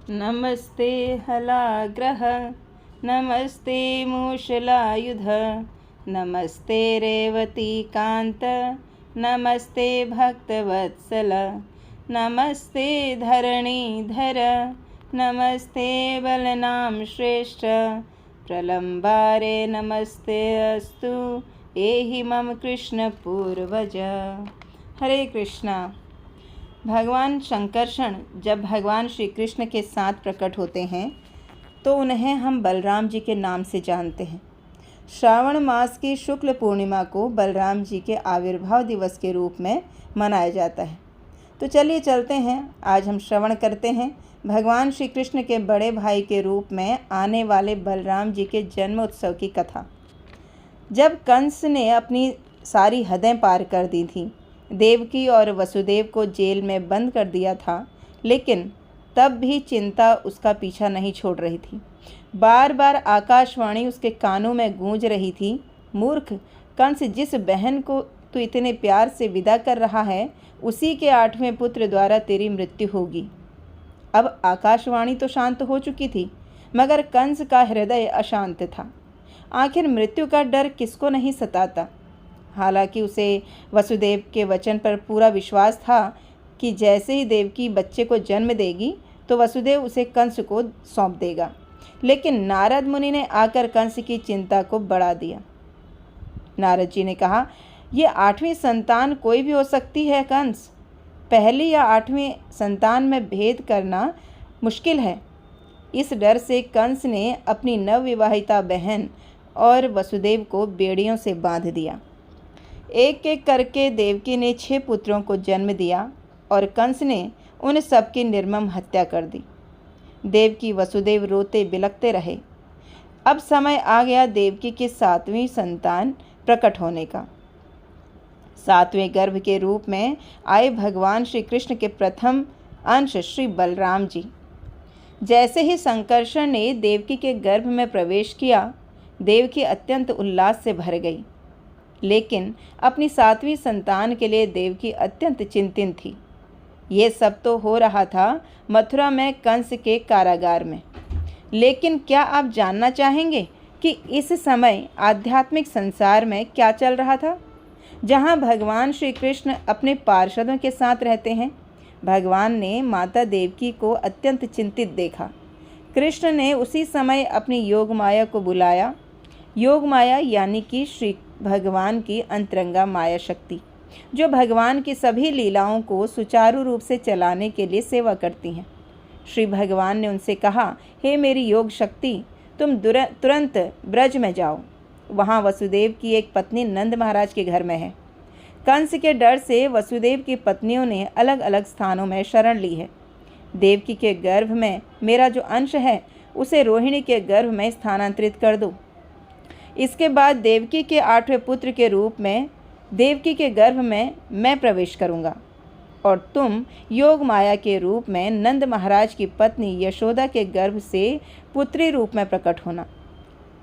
नमस्ते हलाग्रह, नमस्ते मूषलायुध, नमस्ते रेवतीकान्त, नमस्ते भक्तवत्सल, नमस्ते धरणीधर, नमस्ते बलनाम श्रेष्ठ, प्रलम्बारे नमस्ते अस्तु एहि मम कृष्ण पूर्वज। हरे कृष्णा। भगवान शंकरषण जब भगवान श्री कृष्ण के साथ प्रकट होते हैं तो उन्हें हम बलराम जी के नाम से जानते हैं। श्रावण मास की शुक्ल पूर्णिमा को बलराम जी के आविर्भाव दिवस के रूप में मनाया जाता है। तो चलिए चलते हैं, आज हम श्रवण करते हैं भगवान श्री कृष्ण के बड़े भाई के रूप में आने वाले बलराम जी के जन्म उत्सव की कथा। जब कंस ने अपनी सारी हदें पार कर दी थी, देवकी और वसुदेव को जेल में बंद कर दिया था, लेकिन तब भी चिंता उसका पीछा नहीं छोड़ रही थी। बार बार आकाशवाणी उसके कानों में गूंज रही थी, मूर्ख कंस, जिस बहन को तू इतने प्यार से विदा कर रहा है, उसी के 8वें पुत्र द्वारा तेरी मृत्यु होगी। अब आकाशवाणी तो शांत हो चुकी थी, मगर कंस का हृदय अशांत था। आखिर मृत्यु का डर किसको नहीं सताता। हालांकि उसे वसुदेव के वचन पर पूरा विश्वास था कि जैसे ही देवकी बच्चे को जन्म देगी तो वसुदेव उसे कंस को सौंप देगा, लेकिन नारद मुनि ने आकर कंस की चिंता को बढ़ा दिया। नारद जी ने कहा, ये 8वीं संतान कोई भी हो सकती है कंस, पहली या 8वीं संतान में भेद करना मुश्किल है। इस डर से कंस ने अपनी नवविवाहिता बहन और वसुदेव को बेड़ियों से बांध दिया। एक एक करके देवकी ने 6 पुत्रों को जन्म दिया और कंस ने उन सबकी निर्मम हत्या कर दी। देवकी वसुदेव रोते बिलखते रहे। अब समय आ गया देवकी की 7वीं संतान प्रकट होने का। 7वें गर्भ के रूप में आए भगवान श्री कृष्ण के प्रथम अंश श्री बलराम जी। जैसे ही संकर्षण ने देवकी के गर्भ में प्रवेश किया, देवकी अत्यंत उल्लास से भर गई, लेकिन अपनी 7वीं संतान के लिए देवकी अत्यंत चिंतित थी। ये सब तो हो रहा था मथुरा में कंस के कारागार में, लेकिन क्या आप जानना चाहेंगे कि इस समय आध्यात्मिक संसार में क्या चल रहा था, जहाँ भगवान श्री कृष्ण अपने पार्षदों के साथ रहते हैं। भगवान ने माता देवकी को अत्यंत चिंतित देखा। कृष्ण ने उसी समय अपनी योग माया को बुलाया। योग माया यानी कि श्री भगवान की अंतरंगा माया शक्ति, जो भगवान की सभी लीलाओं को सुचारू रूप से चलाने के लिए सेवा करती हैं। श्री भगवान ने उनसे कहा, हे मेरी योग शक्ति, तुम तुरंत ब्रज में जाओ। वहाँ वसुदेव की एक पत्नी नंद महाराज के घर में है। कंस के डर से वसुदेव की पत्नियों ने अलग अलग स्थानों में शरण ली है। देवकी के गर्भ में मेरा जो अंश है, उसे रोहिणी के गर्भ में स्थानांतरित कर दो। इसके बाद देवकी के 8वें पुत्र के रूप में देवकी के गर्भ में मैं प्रवेश करूंगा और तुम योग माया के रूप में नंद महाराज की पत्नी यशोदा के गर्भ से पुत्री रूप में प्रकट होना,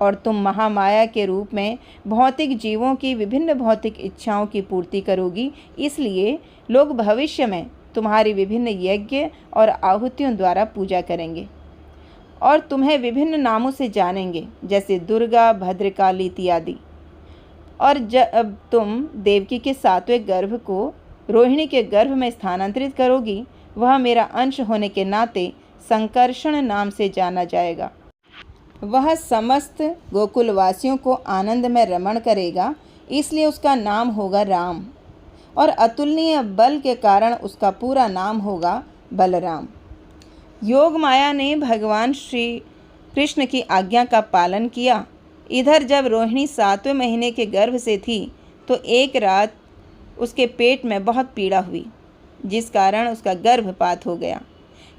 और तुम महामाया के रूप में भौतिक जीवों की विभिन्न भौतिक इच्छाओं की पूर्ति करोगी। इसलिए लोग भविष्य में तुम्हारी विभिन्न यज्ञ और आहुतियों द्वारा पूजा करेंगे और तुम्हें विभिन्न नामों से जानेंगे, जैसे दुर्गा, भद्रकाली इत्यादि। और जब तुम देवकी के 7वें गर्भ को रोहिणी के गर्भ में स्थानांतरित करोगी, वह मेरा अंश होने के नाते संकर्षण नाम से जाना जाएगा। वह समस्त गोकुलवासियों को आनंद में रमण करेगा, इसलिए उसका नाम होगा राम, और अतुलनीय बल के कारण उसका पूरा नाम होगा बलराम। योग माया ने भगवान श्री कृष्ण की आज्ञा का पालन किया। इधर जब रोहिणी 7वें महीने के गर्भ से थी तो एक रात उसके पेट में बहुत पीड़ा हुई, जिस कारण उसका गर्भपात हो गया।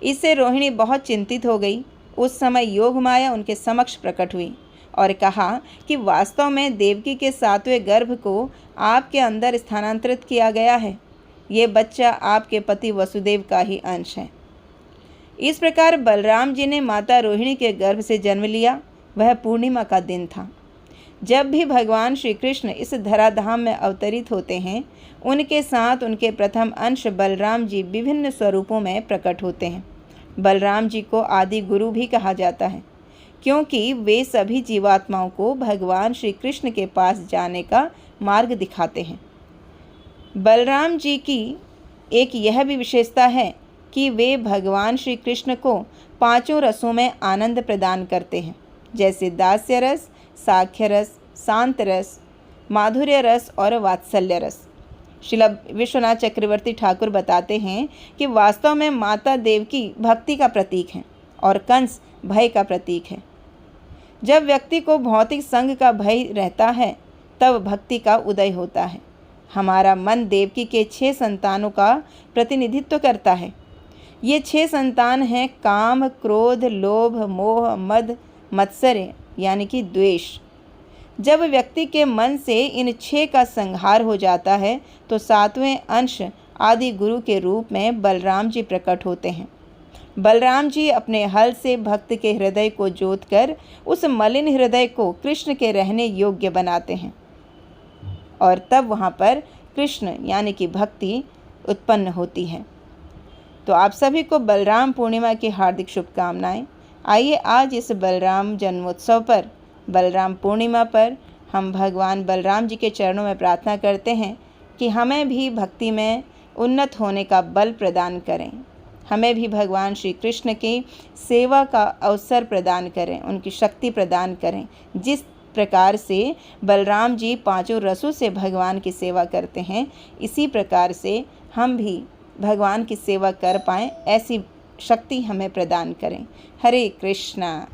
इससे रोहिणी बहुत चिंतित हो गई। उस समय योग माया उनके समक्ष प्रकट हुई और कहा कि वास्तव में देवकी के 7वें गर्भ को आपके अंदर स्थानांतरित किया गया है। ये बच्चा आपके पति वसुदेव का ही अंश है। इस प्रकार बलराम जी ने माता रोहिणी के गर्भ से जन्म लिया। वह पूर्णिमा का दिन था। जब भी भगवान श्री कृष्ण इस धराधाम में अवतरित होते हैं, उनके साथ उनके प्रथम अंश बलराम जी विभिन्न स्वरूपों में प्रकट होते हैं। बलराम जी को आदि गुरु भी कहा जाता है, क्योंकि वे सभी जीवात्माओं को भगवान श्री कृष्ण के पास जाने का मार्ग दिखाते हैं। बलराम जी की एक यह भी विशेषता है कि वे भगवान श्री कृष्ण को पांचों रसों में आनंद प्रदान करते हैं, जैसे दास्य रस, साख्य रस, शांत रस, माधुर्य रस और वात्सल्य रस। श्रील विश्वनाथ चक्रवर्ती ठाकुर बताते हैं कि वास्तव में माता देवकी भक्ति का प्रतीक है और कंस भय का प्रतीक है। जब व्यक्ति को भौतिक संग का भय रहता है तब भक्ति का उदय होता है। हमारा मन देवकी के 6 संतानों का प्रतिनिधित्व करता है। ये 6 संतान हैं काम, क्रोध, लोभ, मोह, मद, मत्सर्य यानी कि द्वेष। जब व्यक्ति के मन से इन 6 का संहार हो जाता है तो 7वें अंश आदि गुरु के रूप में बलराम जी प्रकट होते हैं। बलराम जी अपने हल से भक्त के हृदय को जोतकर उस मलिन हृदय को कृष्ण के रहने योग्य बनाते हैं और तब वहाँ पर कृष्ण यानी कि भक्ति उत्पन्न होती है। तो आप सभी को बलराम पूर्णिमा की हार्दिक शुभकामनाएं। आइए आज इस बलराम जन्मोत्सव पर, बलराम पूर्णिमा पर हम भगवान बलराम जी के चरणों में प्रार्थना करते हैं कि हमें भी भक्ति में उन्नत होने का बल प्रदान करें, हमें भी भगवान श्री कृष्ण की सेवा का अवसर प्रदान करें, उनकी शक्ति प्रदान करें। जिस प्रकार से बलराम जी 5 रसों से भगवान की सेवा करते हैं, इसी प्रकार से हम भी भगवान की सेवा कर पाएँ, ऐसी शक्ति हमें प्रदान करें। हरे कृष्णा।